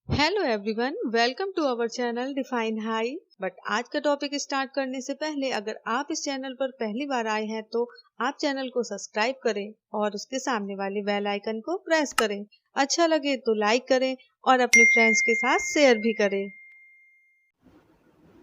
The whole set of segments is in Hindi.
Hello everyone, welcome to our channel define high. But आज का टॉपिक स्टार्ट करने से पहले अगर आप इस चैनल पर पहली बार आए हैं तो आप चैनल को सब्सक्राइब करें और उसके सामने वाले बेल आइकन को प्रेस करें। अच्छा लगे तो लाइक करें और अपने फ्रेंड्स के साथ शेयर भी करें।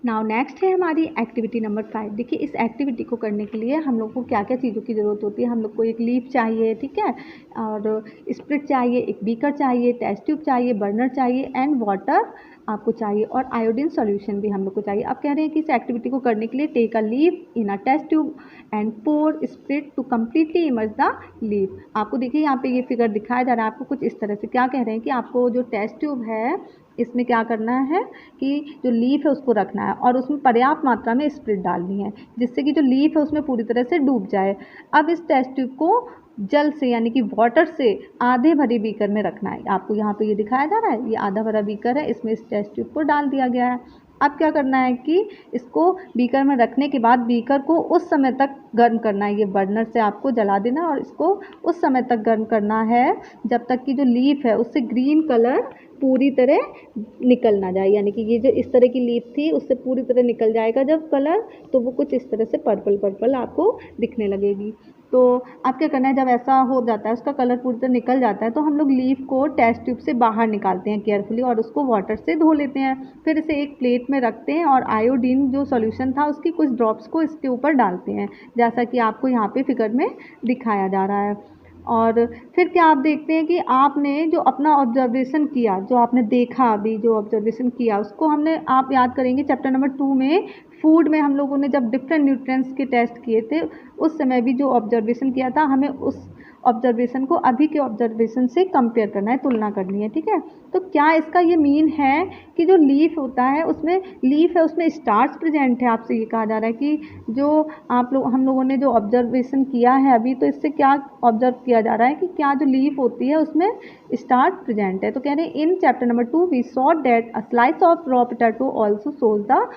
नाउ नेक्स्ट है हमारी एक्टिविटी नंबर 5। देखिए इस एक्टिविटी को करने के लिए हम लोग को क्या क्या चीज़ों की ज़रूरत होती है। हम लोग को एक लीफ चाहिए, ठीक है, और स्प्रिट चाहिए, एक बीकर चाहिए, टेस्ट ट्यूब चाहिए, बर्नर चाहिए एंड वाटर आपको चाहिए और आयोडीन सॉल्यूशन भी हम लोग को चाहिए। अब कह रहे हैं कि इस एक्टिविटी को करने के लिए take a leaf in a test tube and pour spirit to completely immerse the leaf. आपको देखिए यहाँ पे ये फिगर दिखाया जा रहा है आपको कुछ इस तरह से। क्या कह रहे हैं कि आपको जो टेस्ट ट्यूब है इसमें क्या करना है कि जो लीफ है उसको रखना है और उसमें पर्याप्त मात्रा में स्प्रिट डालनी है जिससे कि जो लीफ है उसमें पूरी तरह से डूब जाए। अब इस टेस्ट ट्यूब को जल से यानी कि वाटर से आधे भरे बीकर में रखना है। आपको यहाँ पे ये दिखाया जा रहा है, ये आधा भरा बीकर है, इसमें इस टेस्ट ट्यूब को डाल दिया गया है। अब क्या करना है कि इसको बीकर में रखने के बाद बीकर को उस समय तक गर्म करना है। ये बर्नर से आपको जला देना है और इसको उस समय तक गर्म करना है जब तक कि जो लीफ है उससे ग्रीन कलर पूरी तरह निकल ना जाए। यानी कि ये जो इस तरह की लीफ थी उससे पूरी तरह निकल जाएगा जब कलर, तो वो कुछ इस तरह से पर्पल पर्पल आपको दिखने लगेगी। तो आप क्या करना है, जब ऐसा हो जाता है उसका कलर पूरी तरह निकल जाता है तो हम लोग लीफ को टेस्ट ट्यूब से बाहर निकालते हैं केयरफुली और उसको वाटर से धो लेते हैं। फिर इसे एक प्लेट में रखते हैं और आयोडीन जो सॉल्यूशन था उसकी कुछ ड्रॉप्स को इसके ऊपर डालते हैं जैसा कि आपको यहाँ पे फिगर में दिखाया जा रहा है। और फिर क्या आप देखते हैं कि आपने जो अपना ऑब्जर्वेशन किया, जो आपने देखा अभी जो ऑब्जर्वेशन किया उसको हमने, आप याद करेंगे चैप्टर नंबर 2 में फूड में हम लोगों ने जब डिफरेंट न्यूट्रिएंट्स के टेस्ट किए थे उस समय भी जो ऑब्जर्वेशन किया था हमें उस ऑब्जर्वेशन को अभी के ऑब्जर्वेशन से कंपेयर करना है, तुलना करनी है, ठीक है। तो क्या इसका ये मीन है कि जो लीफ होता है उसमें लीफ है उसमें स्टार्च प्रेजेंट है। आपसे ये कहा जा रहा है कि जो हम लोगों ने जो ऑब्जर्वेशन किया है अभी, तो इससे क्या ऑब्जर्व किया जा रहा है कि क्या जो लीफ होती है उसमें स्टार्च प्रेजेंट है। तो कह रहे हैं in chapter number 2 we saw that a slice of raw potato also shows the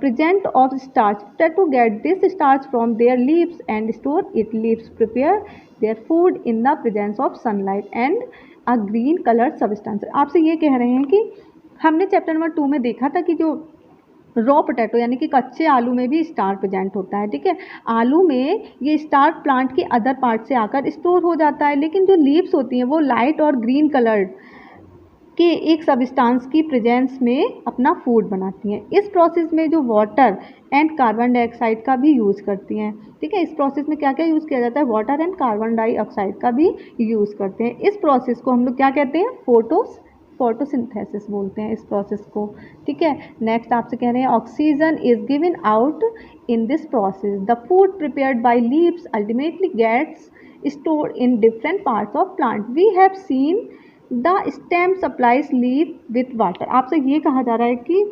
present of starch. Potato get this starch from their leaves and store it. Leaves prepare their food in the presence of sunlight and a green colored substance. आपसे ये कह रहे हैं कि हमने चैप्टर नंबर 2 में देखा था कि जो रॉ पोटैटो यानी कि कच्चे आलू में भी स्टार्च प्रेजेंट होता है, ठीक है। आलू में ये स्टार्च प्लांट के अदर पार्ट से आकर स्टोर हो जाता है, लेकिन जो लीव्स होती हैं वो लाइट और ग्रीन कलर्ड के एक सब्सटेंस की प्रेजेंस में अपना फूड बनाती हैं। इस प्रोसेस में जो वाटर एंड कार्बन डाइऑक्साइड का भी यूज़ करती हैं, ठीक है। इस प्रोसेस में क्या क्या यूज़ किया जाता है, वाटर एंड कार्बन डाइऑक्साइड का भी यूज़ करते हैं। इस प्रोसेस को हम लोग क्या कहते हैं, फोटोसिंथेसिस बोलते हैं इस प्रोसेस को, ठीक है। नेक्स्ट आपसे कह रहे हैं oxygen is given out in this process. The food prepared by leaves ultimately gets stored in different parts of plant. We have seen the stem supplies leaf with water. आपसे ये कहा जा रहा है कि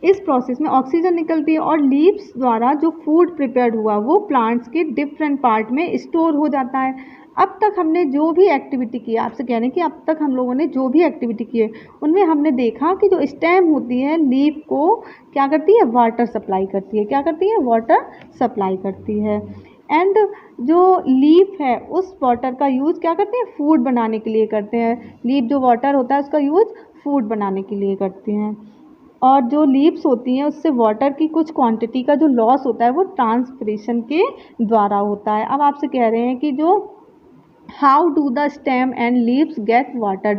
इस प्रोसेस में ऑक्सीजन निकलती है और लीव्स द्वारा जो फूड प्रिपेयर्ड हुआ वो प्लांट्स के डिफरेंट पार्ट में स्टोर हो जाता है। अब तक हमने जो भी एक्टिविटी की, आपसे कह रहे हैं कि अब तक हम लोगों ने जो भी एक्टिविटी की है उनमें हमने देखा कि जो स्टेम होती है लीफ को क्या करती है, वाटर सप्लाई करती है। क्या करती है, वाटर सप्लाई करती है। एंड जो लीफ है उस वाटर का यूज़ क्या करते हैं, फूड बनाने के लिए करते हैं। लीफ जो वाटर होता है उसका यूज़ फूड बनाने के लिए करते हैं। और जो लीव्स होती हैं उससे वाटर की कुछ क्वांटिटी का जो लॉस होता है वो ट्रांसपिरेशन के द्वारा होता है। अब आपसे कह रहे हैं कि जो how do the stem and leaves get water,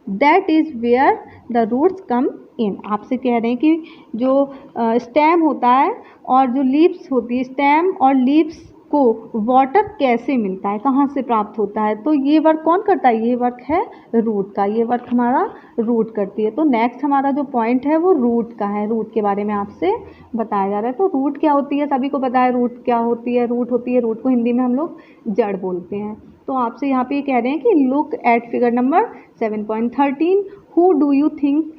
that is where the roots come in. आपसे कह रहे हैं कि जो स्टेम होता है और जो लीव्स होती है, स्टेम और लीव्स को वाटर कैसे मिलता है, कहाँ से प्राप्त होता है। तो ये वर्क कौन करता है, ये वर्क है रूट का, ये वर्क हमारा रूट करती है। तो नेक्स्ट हमारा जो पॉइंट है वो रूट का है, रूट के बारे में आपसे बताया जा रहा है। तो रूट क्या होती है, सभी को पता है रूट क्या होती है। रूट होती है, रूट को हिंदी में हम लोग जड़ बोलते हैं। तो आपसे यहाँ पे ये कह रहे हैं कि look at figure number 7.13, who do you think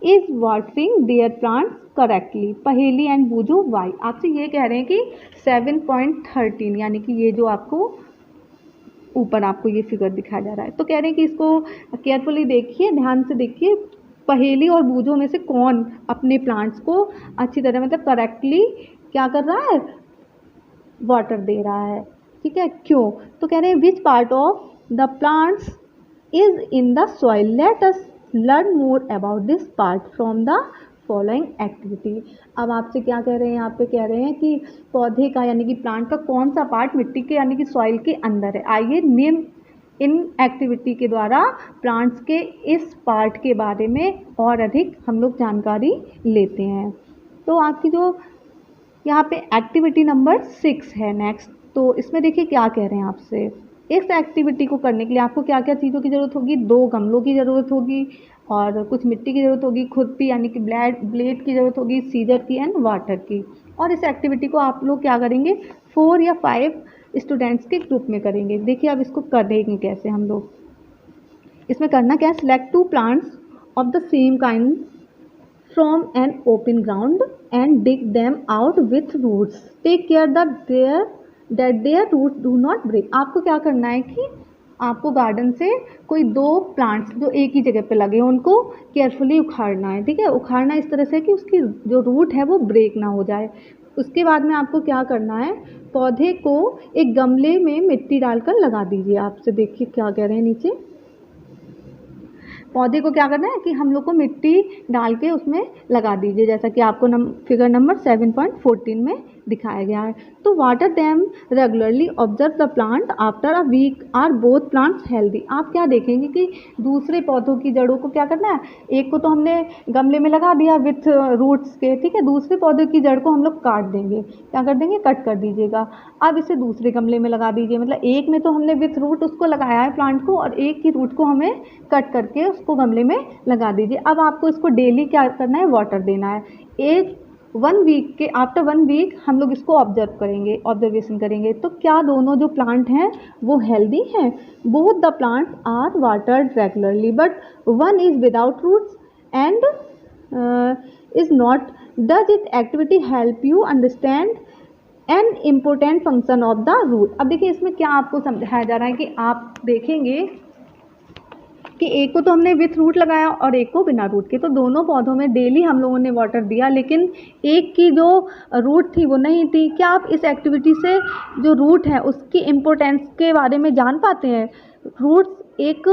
is watering their plants correctly, Paheli and Boojho why. आपसे ये कह रहे हैं कि 7.13 यानी कि ये जो आपको ऊपर आपको ये फिगर दिखाया जा रहा है, तो कह रहे हैं कि इसको केयरफुली देखिए, ध्यान से देखिए, पहेली और बूझो में से कौन अपने प्लांट्स को अच्छी तरह मतलब करेक्टली क्या कर रहा है, वाटर दे रहा है, ठीक है। क्यों, तो कह रहे हैं which part of the plants is in the soil, let us learn more about this part from the following activity. अब आपसे क्या कह रहे हैं, यहाँ पे कह रहे हैं कि पौधे का यानी कि प्लांट का कौन सा पार्ट मिट्टी के यानी कि सॉइल के अंदर है। आइए निम्न इन एक्टिविटी के द्वारा प्लांट्स के इस पार्ट के बारे में और अधिक हम लोग जानकारी लेते हैं। तो आपकी जो यहाँ पे एक्टिविटी नंबर 6 है नेक्स्ट, तो इसमें देखिए क्या कह रहे हैं आपसे। इस एक्टिविटी को करने के लिए आपको क्या क्या चीज़ों की ज़रूरत होगी, 2 गमलों की ज़रूरत होगी और कुछ मिट्टी की ज़रूरत होगी, खुरपी यानी कि ब्लेड की ज़रूरत होगी, सीजर की एंड वाटर की। और इस एक्टिविटी को आप लोग क्या करेंगे, 4 या 5 स्टूडेंट्स के ग्रुप में करेंगे। देखिए अब इसको करेंगे कैसे हम लोग। इसमें करना क्या है, select 2 plants of the same kind from an open ground and dig them out with roots, take care that their roots do not break. आपको क्या करना है कि आपको गार्डन से कोई 2 प्लांट्स जो एक ही जगह पे लगे हैं उनको केयरफुली उखाड़ना है, ठीक है। उखाड़ना इस तरह से कि उसकी जो रूट है वो ब्रेक ना हो जाए। उसके बाद में आपको क्या करना है, पौधे को एक गमले में मिट्टी डालकर लगा दीजिए। आपसे देखिए क्या कह रहे हैं नीचे, पौधे को क्या करना है कि हम लोग को मिट्टी डाल के उसमें लगा दीजिए, जैसा कि आपको फिगर नंबर 7.14 में दिखाया गया है। तो water them regularly, observe the plant after a week are both plants healthy. आप क्या देखेंगे कि दूसरे पौधों की जड़ों को क्या करना है, एक को तो हमने गमले में लगा दिया विथ रूट्स के, ठीक है, दूसरे पौधे की जड़ को हम लोग काट देंगे, क्या कर देंगे, कट कर दीजिएगा। अब इसे दूसरे गमले में लगा दीजिए, मतलब एक में तो हमने विथ रूट उसको लगाया है प्लांट को और एक की रूट को हमें कट करके उसको गमले में लगा दीजिए। अब आपको इसको डेली क्या करना है, वाटर देना है। 1 वीक के आफ्टर 1 वीक हम लोग इसको ऑब्जर्वेशन करेंगे। तो क्या दोनों जो प्लांट हैं वो हेल्दी हैं। Both the plants are watered regularly but one is without roots and is not. Does it activity help you understand an important function of the root. अब देखिए इसमें क्या आपको समझाया जा रहा है कि आप देखेंगे कि एक को तो हमने विथ रूट लगाया और एक को बिना रूट के, तो दोनों पौधों में डेली हम लोगों ने वाटर दिया, लेकिन एक की जो रूट थी वो नहीं थी। क्या आप इस एक्टिविटी से जो रूट है उसकी इम्पोर्टेंस के बारे में जान पाते हैं। रूट्स एक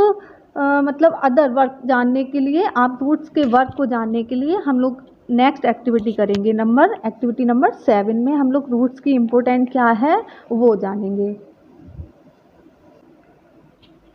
मतलब अदर वर्क जानने के लिए, आप रूट्स के वर्क को जानने के लिए हम लोग नेक्स्ट एक्टिविटी करेंगे। एक्टिविटी नंबर 7 में हम लोग रूट्स की इम्पोर्टेंट क्या है वो जानेंगे।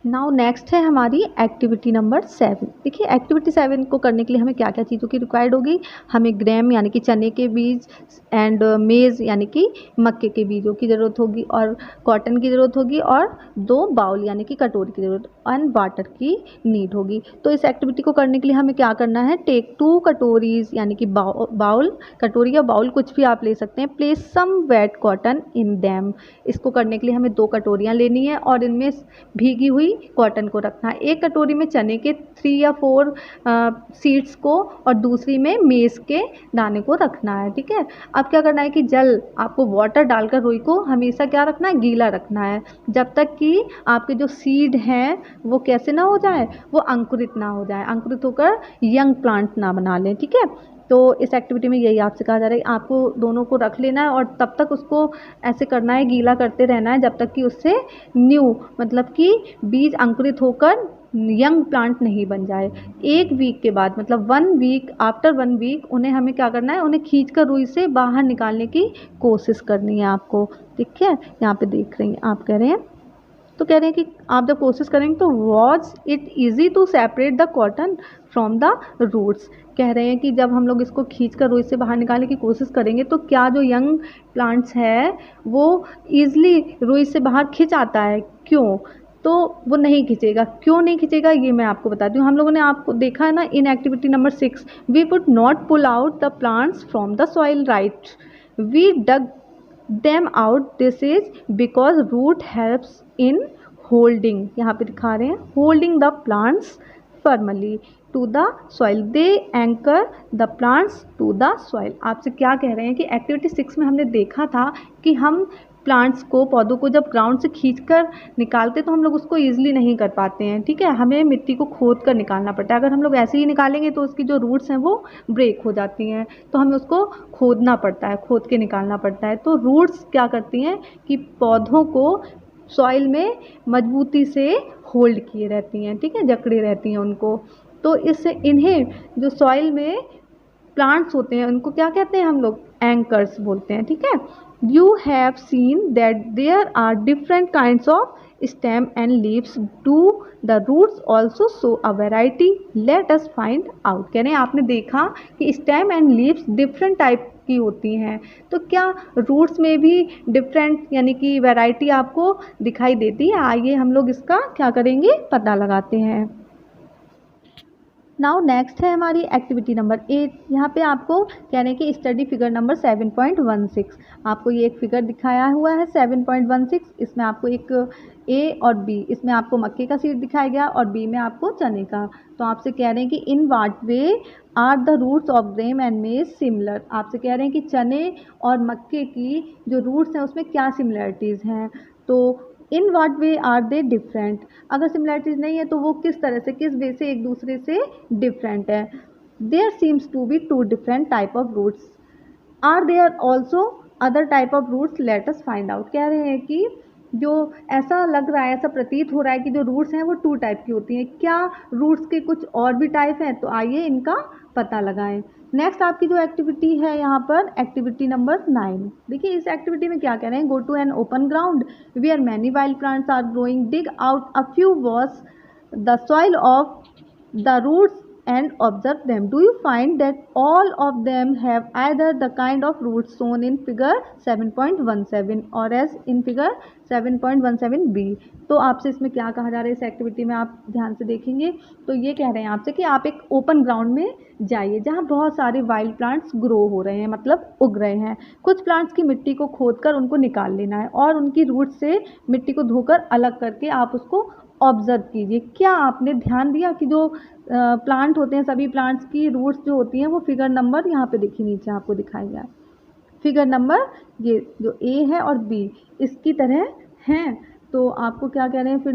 नाउ नेक्स्ट है हमारी एक्टिविटी नंबर 7। देखिए एक्टिविटी 7 को करने के लिए हमें क्या क्या चीज़ों की रिक्वायर्ड होगी। हमें ग्रैम यानी कि चने के बीज एंड मेज़ यानी कि मक्के के बीजों की ज़रूरत होगी और कॉटन की ज़रूरत होगी और 2 बाउल यानी कि कटोरी की ज़रूरत एंड वाटर की नीड होगी। तो इस एक्टिविटी को करने के लिए हमें क्या करना है, टेक 2 कटोरीज यानी कि बाउल, कटोरी या बाउल कुछ भी आप ले सकते हैं। Place some wet cotton in them. इसको करने के लिए हमें 2 कटोरियाँ लेनी है और इनमें भीगी हुई कॉटन को रखना है। एक कटोरी में चने के 3 या 4 सीड्स को और दूसरी में मेज़ के दाने को रखना है, ठीक है। अब क्या करना है कि जल आपको वाटर डालकर रुई को हमेशा क्या रखना है, गीला रखना है, जब तक कि आपके जो सीड हैं वो कैसे ना हो जाए, वो अंकुरित ना हो जाए, अंकुरित होकर यंग प्लांट ना बना लें, ठीक है। तो इस एक्टिविटी में यही आपसे कहा जा रहा है, आपको दोनों को रख लेना है और तब तक उसको ऐसे करना है, गीला करते रहना है जब तक कि उससे न्यू मतलब कि बीज अंकुरित होकर यंग प्लांट नहीं बन जाए। 1 वीक के बाद मतलब 1 वीक, आफ्टर 1 वीक उन्हें हमें क्या करना है, उन्हें खींचकर रुई से बाहर निकालने की कोशिश करनी है आपको, ठीक है। यहाँ पे देख रहे हैं आप कह रहे हैं, तो कह रहे हैं कि आप जब कोशिश करेंगे तो was it easy to separate the cotton from the roots. कह रहे हैं कि जब हम लोग इसको खींच कर रुई से बाहर निकालने की कोशिश करेंगे तो क्या जो यंग प्लांट्स है वो ईजिली रुई से बाहर खिंच आता है, क्यों, तो वो नहीं खींचेगा। क्यों नहीं खींचेगा ये मैं आपको बताती हूँ। हम लोगों ने आपको देखा है ना in activity number 6, we would not pull out the plants from the soil, right, we dug them out, this is because root helps in holding, यहाँ पे दिखा रहे हैं, holding the plants firmly to the soil, they anchor the plants to the soil। आपसे क्या कह रहे हैं कि एक्टिविटी 6 में हमने देखा था कि हम प्लांट्स को, पौधों को जब ग्राउंड से खींचकर निकालते तो हम लोग उसको ईजिली नहीं कर पाते हैं, ठीक है, हमें मिट्टी को खोद कर निकालना पड़ता है। अगर हम लोग ऐसे ही निकालेंगे तो उसकी जो रूट्स हैं वो ब्रेक हो जाती हैं, तो हमें उसको खोदना पड़ता है, खोद के निकालना पड़ता है। तो रूट्स क्या करती हैं कि पौधों को सॉइल में मजबूती से होल्ड किए रहती हैं, ठीक है, जकड़े रहती हैं उनको। तो इससे इन्हें जो सॉइल में प्लांट्स होते हैं उनको क्या कहते हैं हम लोग, एंकर्स बोलते हैं, ठीक है। You have seen that there are different kinds of stem and leaves, do the roots also show a variety, let us find out. कह रहे हैं आपने देखा कि stem and leaves different type की होती हैं, तो क्या रूट्स में भी डिफरेंट यानी कि वैरायटी आपको दिखाई देती है? आइए हम लोग इसका क्या करेंगे, पता लगाते हैं। नाउ नेक्स्ट है हमारी एक्टिविटी नंबर 8। यहाँ पे आपको कह रहे हैं कि स्टडी फिगर नंबर 7.16। आपको ये एक फिगर दिखाया हुआ है 7.16। इसमें आपको एक ए और बी, इसमें आपको मक्के का सीड दिखाया गया और बी में आपको चने का। तो आपसे कह रहे हैं कि in what way are the roots of gram and maize similar. आपसे कह रहे हैं कि चने और मक्के की जो रूट्स हैं उसमें क्या सिमिलरिटीज़ हैं। तो in what way are they different, अगर सिमिलरिटीज नहीं है तो वो किस तरह से, किस वे से एक दूसरे से डिफरेंट है। There seems to be two different type of roots, are there also other type of roots, let us find out. कह रहे हैं कि जो ऐसा लग रहा है, ऐसा प्रतीत हो रहा है कि जो रूट्स हैं वो 2 टाइप की होती हैं, क्या रूट्स के कुछ और भी टाइप हैं? तो आइए इनका पता लगाएं। नेक्स्ट आपकी जो एक्टिविटी है यहाँ पर एक्टिविटी नंबर 9। देखिए इस एक्टिविटी में क्या कह रहे हैं, go to an open ground where many wild plants are growing, dig out a few wash the soil of the roots and observe them. Do you find that all of them have either the kind of roots shown in figure 7.17 or as in figure 7.17b? तो आपसे इसमें क्या कहा जा रहा है, इस एक्टिविटी में आप ध्यान से देखेंगे तो ये कह रहे हैं आपसे कि आप एक ओपन ग्राउंड में जाइए जहाँ बहुत सारे वाइल्ड प्लांट्स ग्रो हो रहे हैं, मतलब उग रहे हैं। कुछ प्लांट्स की मिट्टी को खोदकर उनको निकाल लेना है और उनकी रूट से मिट्टी को धोकर अलग करके आप उसको ऑब्जर्व कीजिए। क्या आपने ध्यान दिया कि जो प्लांट होते हैं, सभी प्लांट्स की रूट्स जो होती हैं वो फिगर नंबर यहाँ पे देखिए नीचे आपको दिखाया गया, फिगर नंबर ये जो ए है और बी इसकी तरह हैं। तो आपको क्या कह रहे हैं, फिर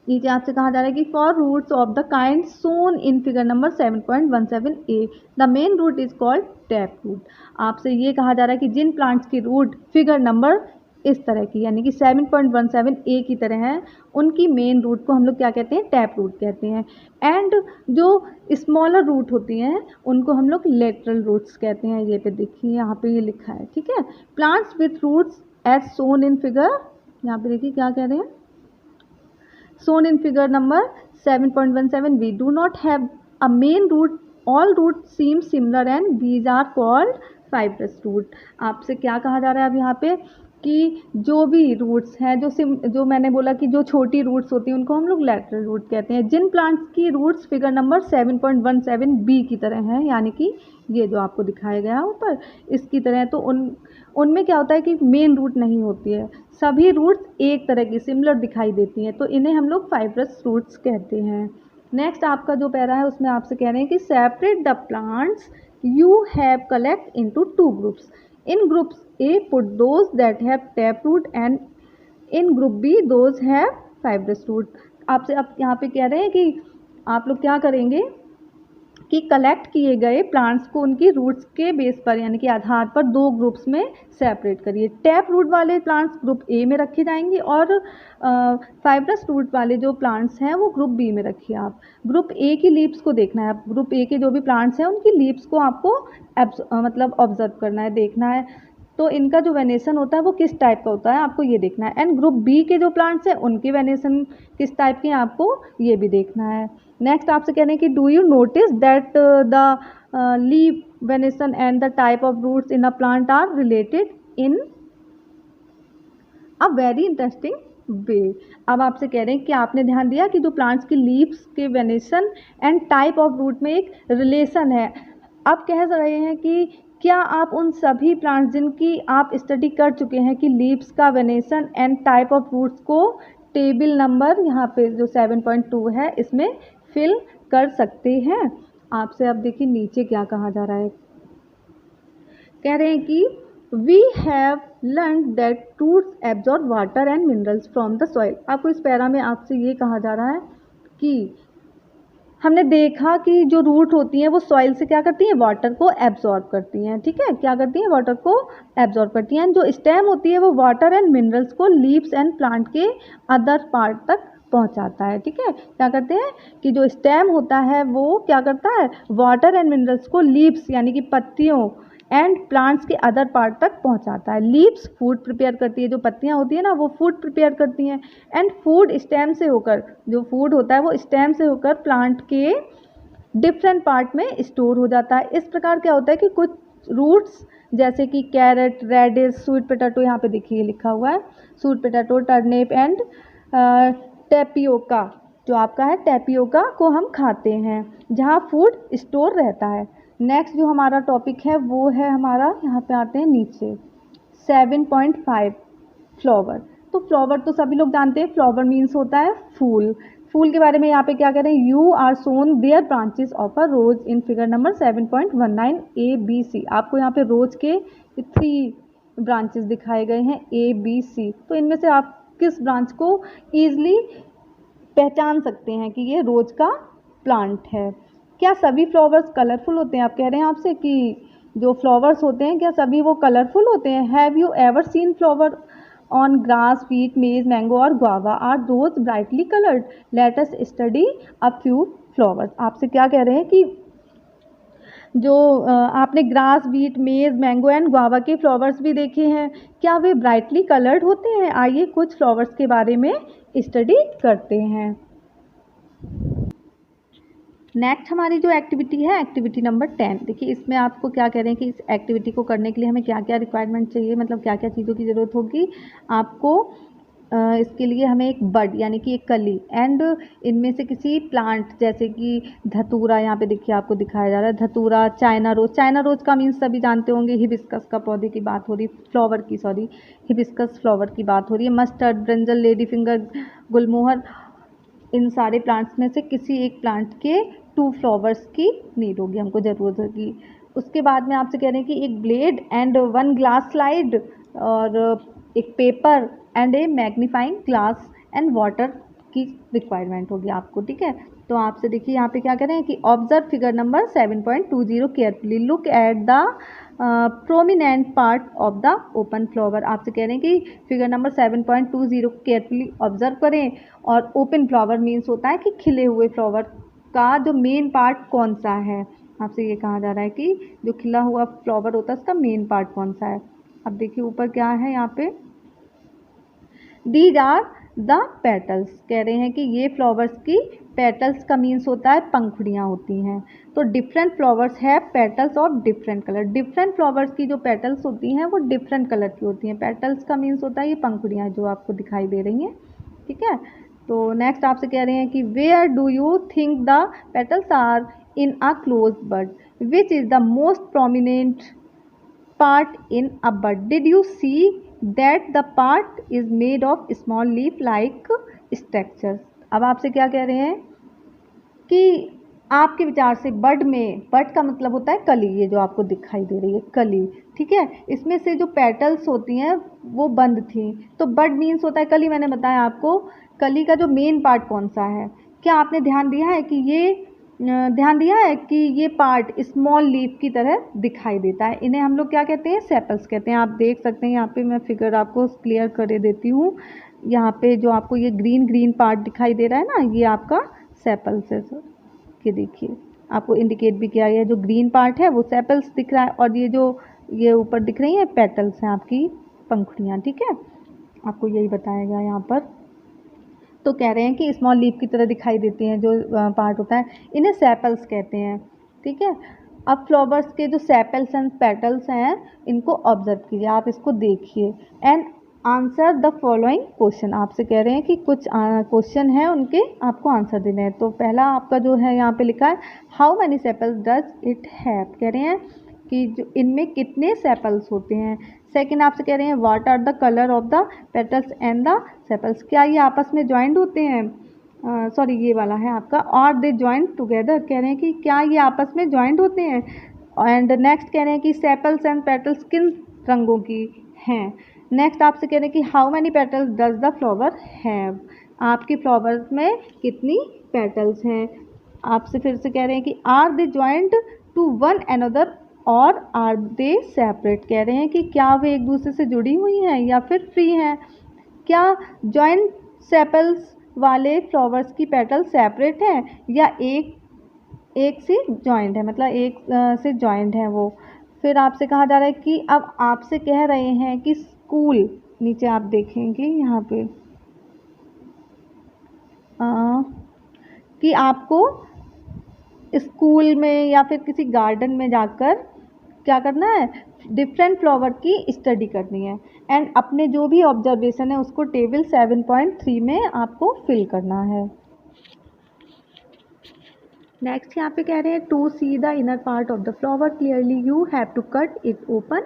नीचे आपसे कहा जा रहा है कि for roots of the kind shown in figure number 7.17a the main root is called tap root. आपसे ये कहा जा रहा है कि जिन प्लांट्स की रूट फिगर नंबर इस तरह की यानी कि 7.17a की तरह है, उनकी मेन रूट को हम लोग क्या कहते हैं, टैप रूट कहते हैं। एंड जो स्मॉलर रूट होती हैं उनको हम लोग लेटरल रूट्स कहते हैं। ये पे देखिए यहाँ पे ये लिखा है, ठीक है। Plants with roots as shown in figure, यहाँ पे देखिए क्या कह रहे हैं, shown in figure number 7.17b do not have a main root, all root seem similar and these are called fibrous root. आपसे क्या कहा जा रहा है अब यहाँ पे कि जो भी रूट्स हैं जो मैंने बोला कि जो छोटी रूट्स होती हैं उनको हम लोग लैटरल रूट कहते हैं। जिन प्लांट्स की रूट्स फिगर नंबर 7.17b की तरह हैं, यानी कि ये जो आपको दिखाया गया है ऊपर इसकी तरह, तो उनमें क्या होता है कि मेन रूट नहीं होती है, सभी रूट्स एक तरह की सिमिलर दिखाई देती हैं, तो इन्हें हम लोग फाइब्रस रूट्स कहते हैं। नेक्स्ट आपका जो पैरा है उसमें आपसे कह रहे हैं कि separate the plants you have collect into 2 groups. In groups A, put those that have taproot and in group B, those have fibrous root। आपसे अब यहाँ पे कह रहे हैं कि आप लोग क्या करेंगे कि कलेक्ट किए गए प्लांट्स को उनकी रूट्स के बेस पर यानी कि आधार पर 2 ग्रुप्स में सेपरेट करिए। टैप रूट वाले प्लांट्स ग्रुप ए में रखे जाएंगे और फाइब्रस रूट वाले जो प्लांट्स हैं वो ग्रुप बी में रखिए। आप ग्रुप ए की लीव्स को देखना है, ग्रुप ए के जो भी प्लांट्स हैं उनकी लीव्स को आपको मतलब ऑब्जर्व करना है, देखना है, तो इनका जो वेनेशन होता है वो किस टाइप का होता है आपको ये देखना है। एंड ग्रुप बी के जो प्लांट्स हैं उनके वेनेशन किस टाइप के हैं आपको ये भी देखना है। नेक्स्ट आपसे कहने की do you notice that the leaf venation and the type of roots in a plant are related in a very interesting way. अब आपसे कह रहे हैं कि आपने ध्यान दिया कि जो प्लांट्स की लीव्स के venation and type of root में एक रिलेशन है। अब कह रहे हैं कि क्या आप उन सभी प्लांट्स जिनकी आप स्टडी कर चुके हैं कि लीव्स का venation and type of roots को टेबल नंबर यहाँ पे जो 7.2 है इसमें फिल कर सकते हैं? आपसे अब देखिए नीचे क्या कहा जा रहा है, कह रहे हैं कि we have learn that roots absorb water and minerals from the soil. आपको इस पैरा में आपसे ये कहा जा रहा है कि हमने देखा कि जो रूट होती हैं वो सॉइल से क्या करती हैं, वाटर को एब्जॉर्ब करती हैं, ठीक है, क्या करती हैं, वाटर को एब्जॉर्ब करती हैं। जो स्टेम होती है वो वाटर एंड मिनरल्स को लीव्स एंड प्लांट के अदर पार्ट तक पहुंचाता है। ठीक है, क्या करते हैं कि जो स्टेम होता है वो क्या करता है, वाटर एंड मिनरल्स को लीव्स यानी कि पत्तियों एंड प्लांट्स के अदर पार्ट तक पहुंचाता है। लीव्स फूड प्रिपेयर करती है, जो पत्तियां होती है ना वो फूड प्रिपेयर करती हैं, एंड फूड स्टेम से होकर, जो फूड होता है वो स्टेम से होकर प्लांट के डिफरेंट पार्ट में स्टोर हो जाता है। इस प्रकार क्या होता है कि कुछ रूट्स जैसे कि कैरेट, रेडिश, स्वीट पोटैटो, यहाँ पे देखिए लिखा हुआ है sweet potato, turnip and tapioca, जो आपका है टेपियोका को हम खाते हैं जहाँ फूड स्टोर रहता है। नेक्स्ट जो हमारा टॉपिक है वो है हमारा, यहाँ पे आते हैं नीचे 7.5 फ्लावर। तो फ्लावर तो सभी लोग जानते हैं, फ्लावर मीन्स होता है फूल। फूल के बारे में यहाँ पे क्या कह रहे हैं, you are shown their branches of a rose in figure number 7.19 ABC। आपको यहाँ पे रोज के 3 ब्रांचेस दिखाए गए हैं ABC। तो इनमें से आप किस ब्रांच को ईजिली पहचान सकते हैं कि ये रोज का प्लांट है। क्या सभी फ्लावर्स कलरफुल होते हैं, आप कह रहे हैं आपसे कि जो फ्लावर्स होते हैं क्या सभी वो कलरफुल होते हैं। Have you ever seen flower on grass, wheat, maize, mango और guava, are those brightly coloured, let us study a few flowers. आपसे क्या कह रहे हैं कि जो आपने grass, wheat, maize, mango and guava के फ्लावर्स भी देखे हैं, क्या वे ब्राइटली कलर्ड होते हैं। आइए कुछ फ्लावर्स के बारे में स्टडी करते हैं। नेक्स्ट हमारी जो एक्टिविटी है, एक्टिविटी नंबर 10। देखिए इसमें आपको क्या कह रहे हैं कि इस एक्टिविटी को करने के लिए हमें क्या क्या रिक्वायरमेंट चाहिए, मतलब क्या क्या चीज़ों की ज़रूरत होगी आपको। इसके लिए हमें एक बड यानी कि एक कली एंड इनमें से किसी प्लांट जैसे कि धतूरा, यहाँ पे देखिए आपको दिखाया जा रहा है धतूरा, चाइना रोज। चाइना रोज का मीन्स सभी जानते होंगे, हिबिस्कस का पौधे की बात हो रही, फ्लावर की, सॉरी हिबिस्कस फ्लावर की बात हो रही है। मस्टर्ड, ब्रिंजल, लेडी फिंगर, गुलमोहर, इन सारे प्लांट्स में से किसी एक प्लांट के 2 फ्लावर्स की नीड होगी, हमको ज़रूरत होगी। उसके बाद में आपसे कह रहे हैं कि एक ब्लेड एंड 1 ग्लास स्लाइड और एक paper and A magnifying glass and water की रिक्वायरमेंट होगी आपको। ठीक है, तो आपसे देखिए यहाँ पे क्या कह रहे हैं कि observe figure number 7.20 carefully, look at the prominent part of the open flower. आपसे कह रहे हैं कि फिगर नंबर 7.20 केयरफुली ऑब्जर्व करें, और ओपन फ्लावर मीन्स होता है कि खिले हुए फ्लावर का जो मेन पार्ट कौन सा है। आपसे ये कहा जा रहा है कि जो खिला हुआ फ्लावर होता है उसका मेन पार्ट कौन सा है। अब देखिए ऊपर क्या है, यहाँ पे दीज आर द पेटल्स, कह रहे हैं कि ये फ्लावर्स की पेटल्स का मीन्स होता है पंखुड़ियाँ होती हैं। तो डिफरेंट फ्लावर्स है petals of different colour. Different flowers की जो पेटल्स होती हैं वो डिफरेंट कलर की होती हैं। पेटल्स का मीन्स होता है ये पंखुड़ियाँ जो आपको दिखाई दे रही हैं। ठीक है, तो नेक्स्ट आपसे कह रहे हैं कि where do you think the petals are in a close bud, which is the most prominent part in a bud, did you see that the part is made of small leaf like structures। अब आपसे क्या कह रहे हैं कि आपके विचार से बड में, बड का मतलब होता है कली, ये जो आपको दिखाई दे रही है कली। ठीक है, इसमें से जो पेटल्स होती हैं वो बंद थी, तो बड मीन्स होता है कली। मैंने बताया आपको कली का जो मेन पार्ट कौन सा है। क्या आपने ध्यान दिया है कि ये पार्ट स्मॉल लीफ की तरह दिखाई देता है। इन्हें हम लोग क्या कहते हैं, सेपल्स कहते हैं। आप देख सकते हैं यहाँ पे मैं फिगर आपको क्लियर कर देती हूँ। यहाँ पे जो आपको ये ग्रीन पार्ट दिखाई दे रहा है ना, ये आपका सेपल्स है सर। ये देखिए आपको इंडिकेट भी किया गया, जो ग्रीन पार्ट है वो सेपल्स दिख रहा है, और ये जो ये ऊपर दिख रही हैं पेटल्स हैं आपकी पंखुड़ियाँ। ठीक है, आपको यही बताया गया यहाँ पर। तो कह रहे हैं कि स्मॉल लीफ की तरह दिखाई देती हैं जो पार्ट होता है, इन्हें सेपल्स कहते हैं। ठीक है, अब फ्लावर्स के जो सेपल्स एंड पेटल्स हैं इनको ऑब्जर्व कीजिए, आप इसको देखिए and answer the following question. आपसे कह रहे हैं कि कुछ क्वेश्चन हैं उनके आपको आंसर देने हैं। तो पहला आपका जो है यहाँ पे लिखा है how many sepals does it have, कह रहे हैं कि जो इनमें कितने सेपल्स होते हैं। सेकंड आपसे कह रहे हैं what are the colour of the petals and the sepals, क्या ये आपस में ज्वाइंट होते हैं। सॉरी ये वाला है आपका आर दे ज्वाइंट टुगेदर, कह रहे हैं कि क्या ये आपस में ज्वाइंट होते हैं। एंड नेक्स्ट कह रहे हैं कि सेपल्स एंड पेटल्स किन रंगों की हैं। नेक्स्ट आपसे कह रहे हैं कि how many petals does the flower have, आपके फ्लावर्स में कितनी पेटल्स हैं। आपसे फिर से कह रहे हैं कि are they joint to one another और आर दे सेपरेट, कह रहे हैं कि क्या वे एक दूसरे से जुड़ी हुई हैं या फिर फ्री हैं। क्या जॉइंट सेपल्स वाले फ्लावर्स की पेटल सेपरेट है या एक से जॉइंट है, मतलब एक से जॉइंट है वो। फिर आपसे कहा जा रहा है कि अब आपसे कह रहे हैं कि स्कूल, नीचे आप देखेंगे यहाँ पे कि आपको स्कूल में या फिर किसी गार्डन में जाकर क्या करना है, डिफरेंट फ्लावर की स्टडी करनी है एंड अपने जो भी ऑब्जर्वेशन है उसको टेबल 7.3 में आपको फिल करना है। नेक्स्ट यहाँ पे कह रहे हैं to see the inner part of the flower clearly you have to cut it open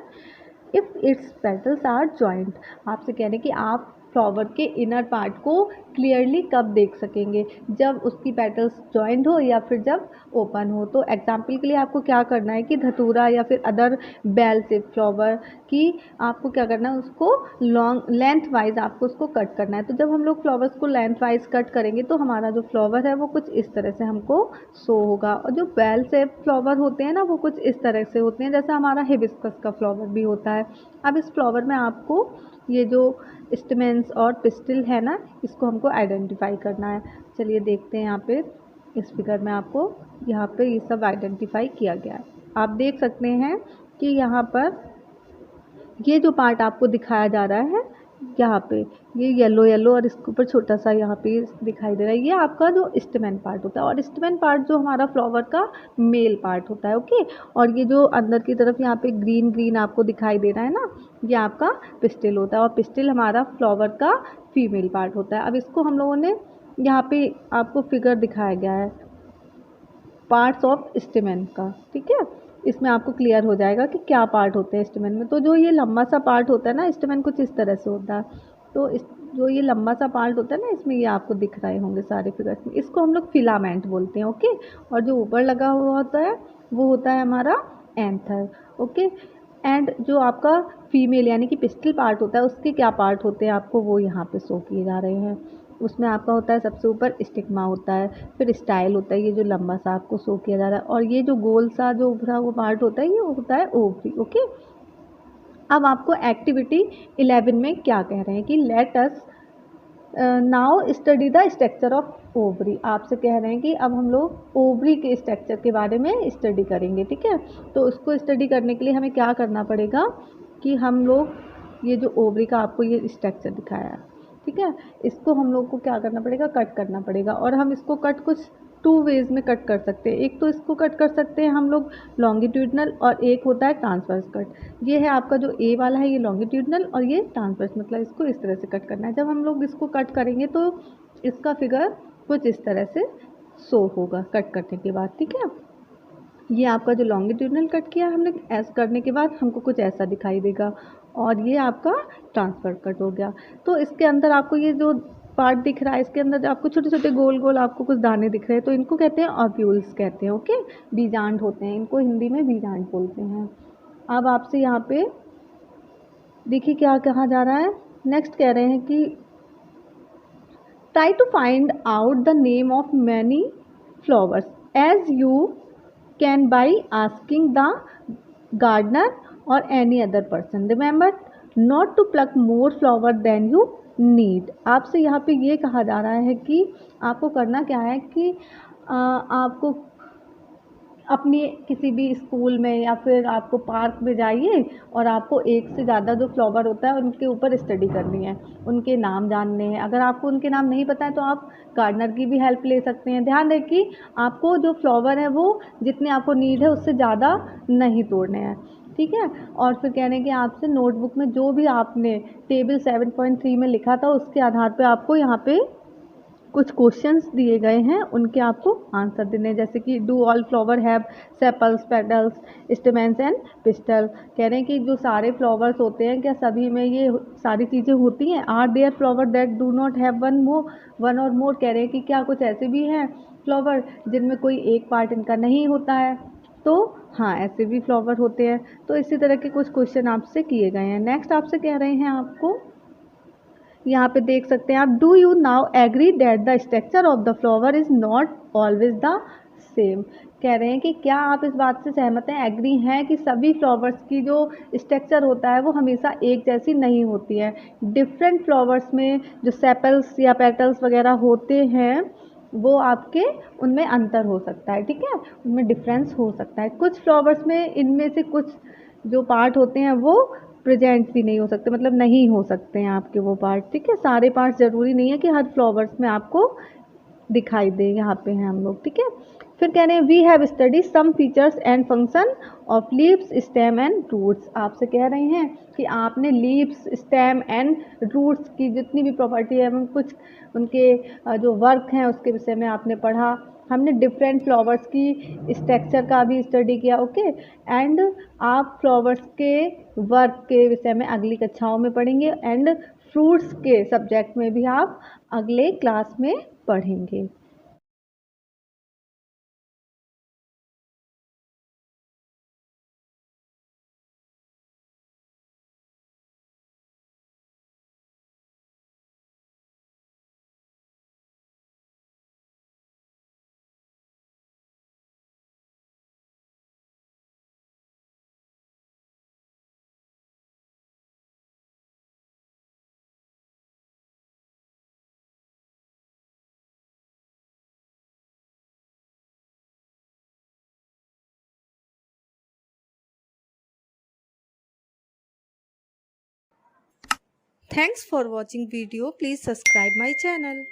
if its petals are joint. आपसे कह रहे हैं कि आप फ्लावर के इनर पार्ट को क्लियरली कब देख सकेंगे, जब उसकी पेटल्स जॉइंट हो या फिर जब ओपन हो। तो एग्जाम्पल के लिए आपको क्या करना है कि धतूरा या फिर अदर बेल शेप फ्लावर की आपको क्या करना है, उसको लॉन्ग लेंथ वाइज आपको उसको कट करना है। तो जब हम लोग फ्लावर्स को लेंथ वाइज कट करेंगे तो हमारा जो फ्लावर है वो कुछ इस तरह से हमको शो होगा। और जो बेल शेप फ्लावर होते हैं ना वो कुछ इस तरह से होते हैं, जैसा हमारा हिबिस्कस का फ्लावर भी होता है। अब इस फ्लावर में आपको ये जो स्टेमेंस और पिस्टिल है ना, इसको हमको आइडेंटिफाई करना है। चलिए देखते हैं यहाँ पे इस फिगर में आपको यहाँ पे ये सब आइडेंटिफाई किया गया है। आप देख सकते हैं कि यहाँ पर ये जो पार्ट आपको दिखाया जा रहा है यहाँ पे ये येलो और इसके ऊपर छोटा सा यहाँ पे दिखाई दे रहा है, ये आपका जो स्टेमन पार्ट होता है। और स्टेमन पार्ट जो हमारा फ्लावर का मेल पार्ट होता है, ओके। और ये जो अंदर की तरफ यहाँ पे ग्रीन आपको दिखाई दे रहा है ना, ये आपका पिस्टिल होता है। और पिस्टिल हमारा फ्लावर का फीमेल पार्ट होता है। अब इसको हम लोगों ने यहाँ पे आपको फिगर दिखाया गया है पार्ट्स ऑफ स्टेमन का, ठीक है। इसमें आपको क्लियर हो जाएगा कि क्या पार्ट होते हैं स्टेमन में। तो जो ये लंबा सा पार्ट होता है ना स्टेमन कुछ इस तरह से होता है। तो इस जो ये लंबा सा पार्ट होता है ना, इसमें ये आपको दिख रहे होंगे सारे फिगर्स में, इसको हम लोग फिलामेंट बोलते हैं, ओके। और जो ऊपर लगा हुआ होता है वो होता है हमारा एंथर, ओके। एंड जो आपका फीमेल यानी कि पिस्टिल पार्ट होता है उसके क्या पार्ट होते हैं आपको वो यहाँ पे शो किए जा रहे हैं। उसमें आपका होता है सबसे ऊपर स्टिग्मा होता है, फिर स्टाइल होता है, ये जो लंबा सा आपको शो किया जा रहा है। और ये जो गोल सा जो उभरा हुआ पार्ट होता है ये होता है ओवरी, ओके। अब आपको एक्टिविटी 11 में क्या कह रहे हैं कि let us now study the structure of ovary. आपसे कह रहे हैं कि अब हम लोग ओवरी के स्ट्रक्चर के बारे में स्टडी करेंगे, ठीक है। तो उसको स्टडी करने के लिए हमें क्या करना पड़ेगा कि हम लोग ये जो ओवरी का आपको ये स्ट्रक्चर दिखाया है, ठीक है, इसको हम लोग को क्या करना पड़ेगा, कट करना पड़ेगा। और हम इसको कट कुछ 2 वेज में कट कर सकते हैं। एक तो इसको कट कर सकते हैं हम लोग लॉन्गिट्यूडनल और एक होता है ट्रांसवर्स कट। ये है आपका जो ए वाला है ये लॉन्गिट्यूडनल और ये ट्रांसवर्स, मतलब इसको इस तरह से कट करना है। जब हम लोग इसको कट करेंगे तो इसका फिगर कुछ इस तरह से शो होगा कट करने के बाद, ठीक है। ये आपका जो लॉन्गिट्यूडनल कट किया हमने ऐसा करने के बाद हमको कुछ ऐसा दिखाई देगा। और ये आपका ट्रांसफर कट हो गया। तो इसके अंदर आपको ये जो पार्ट दिख रहा है इसके अंदर आपको छोटे छोटे गोल आपको कुछ दाने दिख रहे हैं, तो इनको कहते हैं ऑप्यूल्स कहते हैं, ओके। बीजांड होते हैं, इनको हिंदी में बीजांड बोलते हैं। अब आपसे यहाँ पे देखिए क्या कहा जा रहा है। नेक्स्ट कह रहे हैं कि try to find out the name of many flowers as you can by asking the gardener और any other person. Remember not to pluck more flower than you need. आपसे यहाँ पे ये कहा जा रहा है कि आपको करना क्या है कि आपको अपनी किसी भी स्कूल में या फिर आपको पार्क में जाइए और आपको एक से ज़्यादा जो फ्लावर होता है उनके ऊपर स्टडी करनी है, उनके नाम जानने हैं। अगर आपको उनके नाम नहीं पता है तो आप गार्डनर की भी हेल्प ले सकते हैं। ध्यान दें कि आपको जो फ्लावर है वो जितने आपको नीड है उससे ज़्यादा नहीं तोड़ने हैं, ठीक है। और फिर कह रहे हैं कि आपसे नोटबुक में जो भी आपने टेबल 7.3 में लिखा था उसके आधार पर आपको यहाँ पे कुछ क्वेश्चंस दिए गए हैं, उनके आपको आंसर देने हैं। जैसे कि do all flower have sepals, petals, stamens and pistol. कह रहे हैं कि जो सारे फ्लावर्स होते हैं क्या सभी में ये सारी चीज़ें होती हैं। Are there flower that do not have one और मोर। कह रहे हैं कि क्या कुछ ऐसे भी हैं फ्लावर जिनमें कोई एक पार्ट इनका नहीं होता है। तो हाँ, ऐसे भी फ्लावर होते हैं। तो इसी तरह के कुछ क्वेश्चन आपसे किए गए हैं। नेक्स्ट आपसे कह रहे हैं आपको यहाँ पे देख सकते हैं आप, do you now agree that the structure of the flower is not always the same. कह रहे हैं कि क्या आप इस बात से सहमत हैं, एग्री हैं कि सभी फ्लावर्स की जो स्ट्रक्चर होता है वो हमेशा एक जैसी नहीं होती है। डिफरेंट फ्लावर्स में जो सेपल्स या पेटल्स वगैरह होते हैं वो आपके उनमें अंतर हो सकता है, ठीक है, उनमें डिफरेंस हो सकता है। कुछ फ्लावर्स में इनमें से कुछ जो पार्ट होते हैं वो प्रेजेंट भी नहीं हो सकते, मतलब नहीं हो सकते हैं आपके वो पार्ट, ठीक है। सारे पार्ट ज़रूरी नहीं है कि हर फ्लावर्स में आपको दिखाई दे, यहाँ पे हैं हम लोग, ठीक है। फिर कह रहे हैं we have study some features and function of leaves stem and roots. आपसे कह रहे हैं कि आपने लीव्स स्टेम एंड रूट्स की जितनी भी प्रॉपर्टी है, कुछ उनके जो वर्क हैं उसके विषय में आपने पढ़ा। हमने डिफरेंट फ्लावर्स की स्ट्रक्चर का भी स्टडी किया, ओके। एंड आप फ्लावर्स के वर्क के विषय में अगली कक्षाओं में पढ़ेंगे एंड फ्रूट्स के सब्जेक्ट में भी आप अगले क्लास में पढ़ेंगे। Thanks for watching video. Please subscribe my channel.